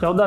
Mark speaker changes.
Speaker 1: 14